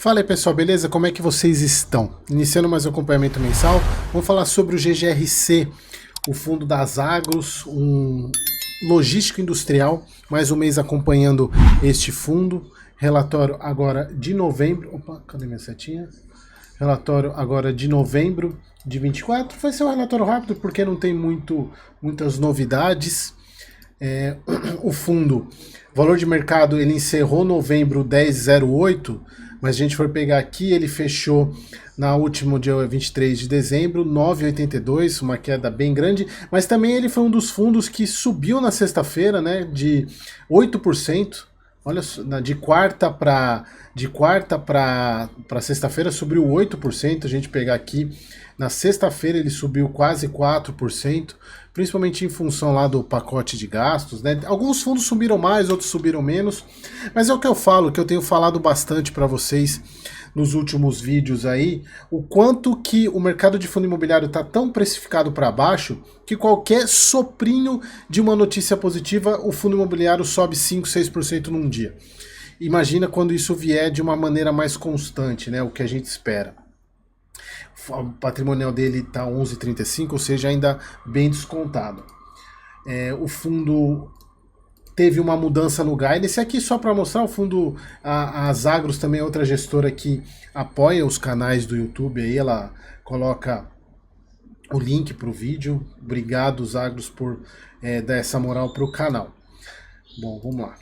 Fala aí pessoal, beleza? Como é que vocês estão? Iniciando mais um acompanhamento mensal, vamos falar sobre o GGRC, o fundo das agros, um logístico industrial, mais um mês acompanhando este fundo. Relatório agora de novembro. Opa, cadê minha setinha? Relatório agora de novembro de 24. Vai ser um relatório rápido porque não tem muitas novidades. O fundo, valor de mercado, ele encerrou novembro 10,08, mas a gente for pegar aqui, ele fechou na último dia 23 de dezembro, 9,82, uma queda bem grande, mas também ele foi um dos fundos que subiu na sexta-feira, né, de 8%. Olha, de quarta para sexta-feira subiu 8%. A gente pegar aqui, na sexta-feira ele subiu quase 4%, principalmente em função lá do pacote de gastos, né? Alguns fundos subiram mais, outros subiram menos, mas é o que eu falo, que eu tenho falado bastante para vocês nos últimos vídeos aí, o quanto que o mercado de fundo imobiliário está tão precificado para baixo que qualquer soprinho de uma notícia positiva, o fundo imobiliário sobe 5, 6% num dia. Imagina quando isso vier de uma maneira mais constante, né? O que a gente espera. O patrimonial dele está 11,35, ou seja, ainda bem descontado. O fundo teve uma mudança no guidance. Aqui só para mostrar, o fundo, as Agros também é outra gestora que apoia os canais do YouTube, aí ela coloca o link para o vídeo. Obrigado, os Agros, por dar essa moral para o canal. Bom, vamos lá.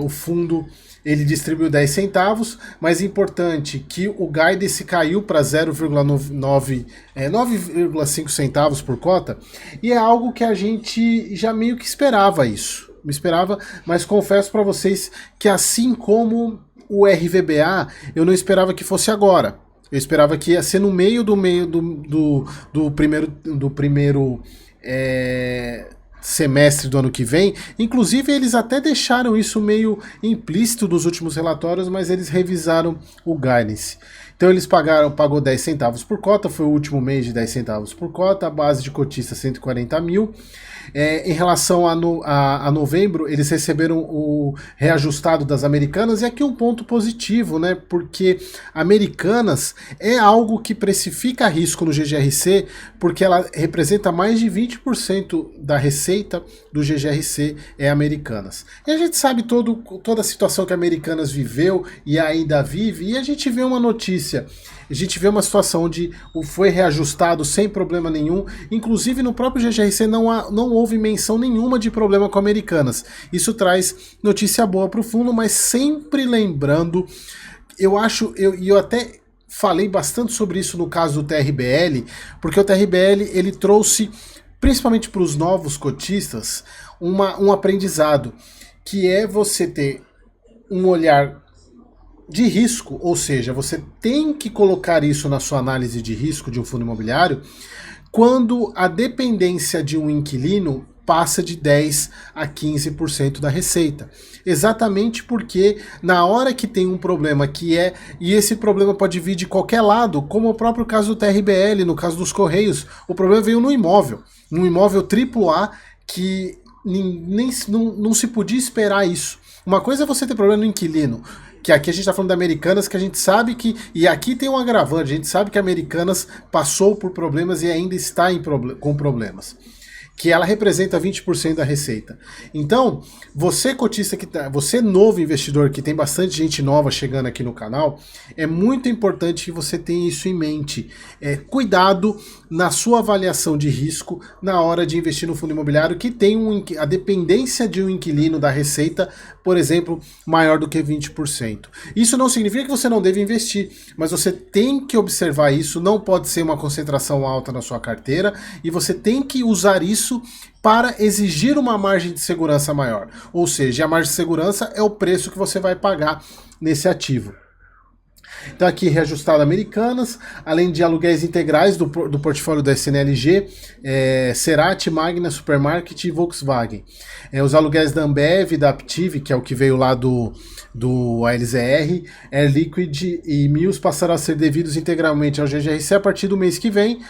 O fundo, ele distribuiu 10 centavos, mas é importante que o guidance caiu para 9,5 centavos por cota, e é algo que a gente já meio que esperava isso. Mas confesso para vocês que, assim como o RVBA, eu não esperava que fosse agora. Eu esperava que ia ser no meio do primeiro semestre do ano que vem. Inclusive eles até deixaram isso meio implícito nos últimos relatórios, mas eles revisaram o guidance. Então eles pagou 10 centavos por cota, foi o último mês de 10 centavos por cota, a base de cotista 140 mil. Em relação a novembro, eles receberam o reajustado das Americanas, e aqui um ponto positivo, né? Porque Americanas é algo que precifica risco no GGRC, porque ela representa mais de 20% da receita do GGRC é Americanas. E a gente sabe toda a situação que a Americanas viveu e ainda vive, e a gente vê uma notícia, a gente vê uma situação onde foi reajustado sem problema nenhum. Inclusive no próprio GGRC não houve menção nenhuma de problema com Americanas. Isso traz notícia boa para o fundo, mas sempre lembrando, eu até falei bastante sobre isso no caso do TRBL, porque o TRBL ele trouxe, principalmente para os novos cotistas, um aprendizado, que é você ter um olhar de risco, ou seja, você tem que colocar isso na sua análise de risco de um fundo imobiliário quando a dependência de um inquilino passa de 10 a 15% da receita. Exatamente porque na hora que tem um problema e esse problema pode vir de qualquer lado, como o próprio caso do TRBL, no caso dos Correios, o problema veio no imóvel, num imóvel AAA que não se podia esperar isso. Uma coisa é você ter problema no inquilino, que aqui a gente está falando da Americanas, que a gente sabe que, e aqui tem um agravante, a gente sabe que a Americanas passou por problemas e ainda está com problemas, que ela representa 20% da receita. Então, você cotista, você novo investidor, que tem bastante gente nova chegando aqui no canal, é muito importante que você tenha isso em mente. Cuidado na sua avaliação de risco na hora de investir no fundo imobiliário que tem a dependência de um inquilino da receita, por exemplo, maior do que 20%. Isso não significa que você não deve investir, mas você tem que observar isso, não pode ser uma concentração alta na sua carteira, e você tem que usar isso para exigir uma margem de segurança maior. Ou seja, a margem de segurança é o preço que você vai pagar nesse ativo. Então aqui reajustado Americanas, além de aluguéis integrais do portfólio da SNLG, Cerati, Magna, Supermarket e Volkswagen. Os aluguéis da Ambev, da Aptiv, que é o que veio lá do ALZR, Air Liquid e Mills passaram a ser devidos integralmente ao GGRC a partir do mês que vem,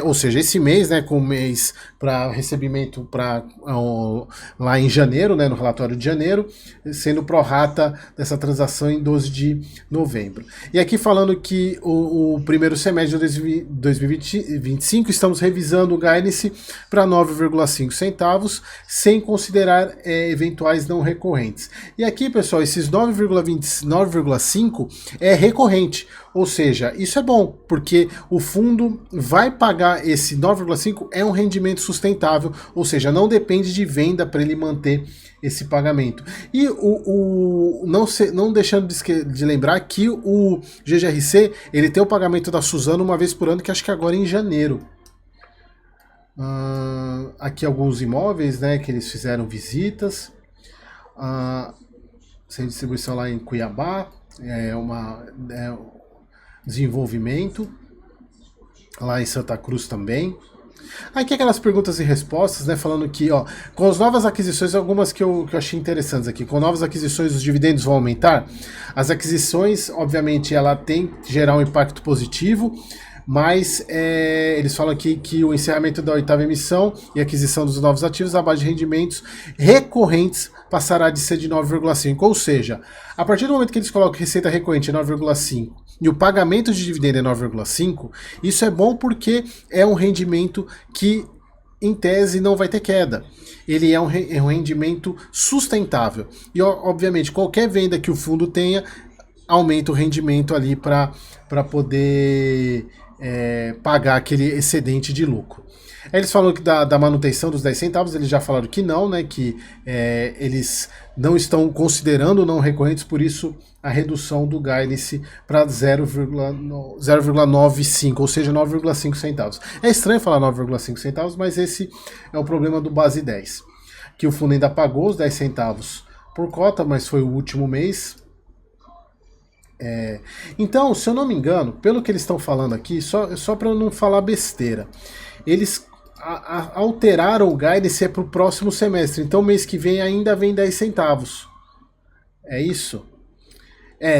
ou seja, esse mês, né, com o mês para recebimento lá em janeiro, né, no relatório de janeiro, sendo prorata dessa transação em 12 de novembro. E aqui falando que o primeiro semestre de 2025 estamos revisando o guidance para 9,5 centavos, sem considerar eventuais não recorrentes. E aqui, pessoal, esses 9,5 é recorrente, ou seja, isso é bom, porque o fundo vai pagar esse 9,5, é um rendimento sustentável, ou seja, não depende de venda para ele manter esse pagamento. E não deixando de lembrar que o GGRC ele tem o pagamento da Suzano uma vez por ano, que acho que agora é em janeiro. Aqui alguns imóveis, né, que eles fizeram visitas. Sem distribuição lá em Cuiabá, desenvolvimento. Lá em Santa Cruz também. Aqui aquelas perguntas e respostas, né, falando que, ó, com as novas aquisições, algumas que eu achei interessantes aqui, com novas aquisições os dividendos vão aumentar. As aquisições, obviamente, ela tem que gerar um impacto positivo, mas eles falam aqui que o encerramento da 8ª emissão e aquisição dos novos ativos à base de rendimentos recorrentes passará de ser de 9,5, ou seja, a partir do momento que eles colocam receita recorrente em 9,5 e o pagamento de dividendo é 9,5, isso é bom porque é um rendimento que, em tese, não vai ter queda. Ele é um rendimento sustentável. E, obviamente, qualquer venda que o fundo tenha, aumenta o rendimento ali para poder pagar aquele excedente de lucro. Eles falaram que da manutenção dos 10 centavos, eles já falaram que não, né, que eles não estão considerando não recorrentes, por isso a redução do guidance para 0,95, ou seja, 9,5 centavos. É estranho falar 9,5 centavos, mas esse é o problema do base 10. Que o fundo ainda pagou os 10 centavos por cota, mas foi o último mês. Então, se eu não me engano, pelo que eles estão falando aqui, só para eu não falar besteira, eles alteraram o guidance para o próximo semestre. Então, mês que vem ainda vem 10 centavos. É isso?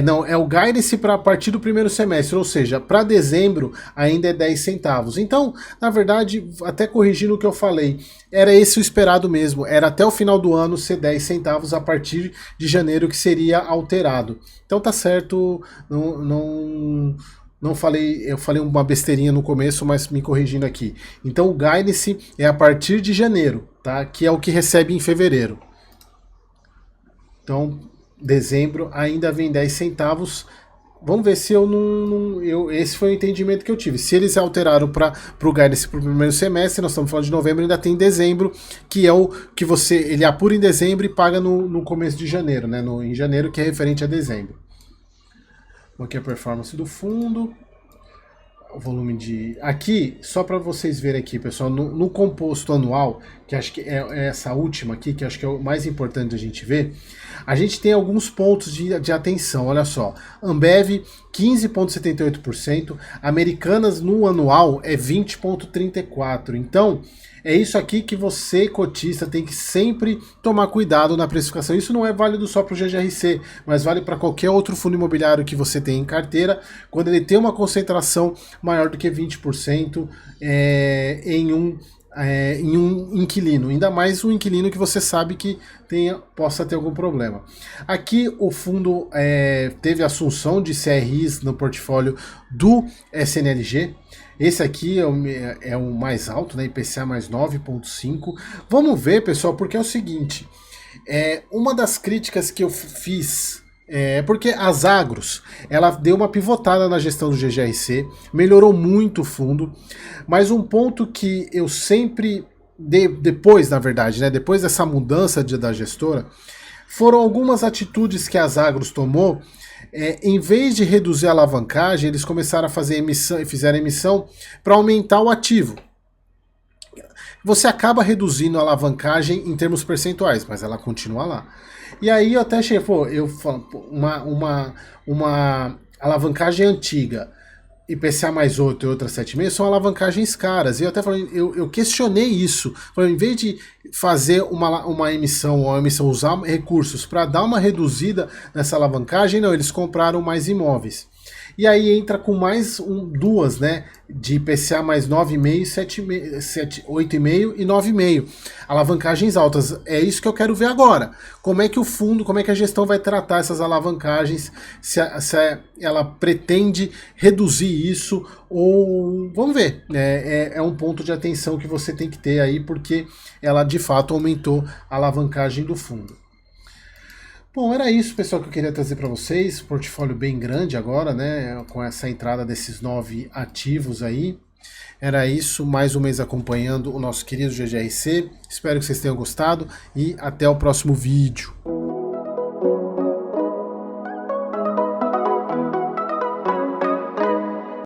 Não, é o guidance para a partir do primeiro semestre, ou seja, para dezembro ainda é 10 centavos. Então, na verdade, até corrigindo o que eu falei, era esse o esperado mesmo, era até o final do ano ser 10 centavos a partir de janeiro que seria alterado. Então tá certo, não falei, eu falei uma besteirinha no começo, mas me corrigindo aqui. Então o guidance é a partir de janeiro, tá? Que é o que recebe em fevereiro. Então, dezembro ainda vem 10 centavos. Vamos ver se esse foi o entendimento que eu tive. Se eles alteraram para o guidance para o primeiro semestre, nós estamos falando de novembro, ainda tem dezembro, que é o que ele apura em dezembro e paga no começo de janeiro, né? Em janeiro, que é referente a dezembro. Aqui a performance do fundo. O volume de... Aqui, só para vocês verem aqui, pessoal, no composto anual, que acho que é essa última aqui, que acho que é o mais importante a gente ver, a gente tem alguns pontos de atenção, olha só. Ambev, 15,78%, Americanas no anual é 20,34%. Então, é isso aqui que você, cotista, tem que sempre tomar cuidado na precificação. Isso não é válido só para o GGRC, mas vale para qualquer outro fundo imobiliário que você tem em carteira, quando ele tem uma concentração maior do que 20% em um inquilino, ainda mais um inquilino que você sabe que possa ter algum problema. Aqui o fundo teve assunção de CRIs no portfólio do SNLG. Esse aqui é o mais alto, né? IPCA mais 9,5. Vamos ver, pessoal, porque é o seguinte, uma das críticas que eu fiz porque as agros, ela deu uma pivotada na gestão do GGRC, melhorou muito o fundo, mas um ponto que eu sempre, depois, na verdade, né, depois dessa mudança da gestora, foram algumas atitudes que as agros tomou. Em vez de reduzir a alavancagem, eles começaram a fazer emissão e fizeram emissão para aumentar o ativo. Você acaba reduzindo a alavancagem em termos percentuais, mas ela continua lá. E aí eu até achei, alavancagem antiga, IPCA mais 8 e outra 7,5 são alavancagens caras. E eu até falei, eu questionei isso. Falei, em vez de fazer uma emissão, ou uma emissão usar recursos para dar uma reduzida nessa alavancagem, não, eles compraram mais imóveis. E aí entra com mais duas, né? De IPCA mais 9,5, 8,5 e 9,5. Alavancagens altas. É isso que eu quero ver agora. Como é que o fundo, como é que a gestão vai tratar essas alavancagens? Se ela pretende reduzir isso ou... Vamos ver. É um ponto de atenção que você tem que ter aí, porque ela de fato aumentou a alavancagem do fundo. Bom, era isso, pessoal, que eu queria trazer para vocês. Portfólio bem grande agora, né? Com essa entrada desses 9 ativos aí. Era isso, mais um mês acompanhando o nosso querido GGRC. Espero que vocês tenham gostado e até o próximo vídeo.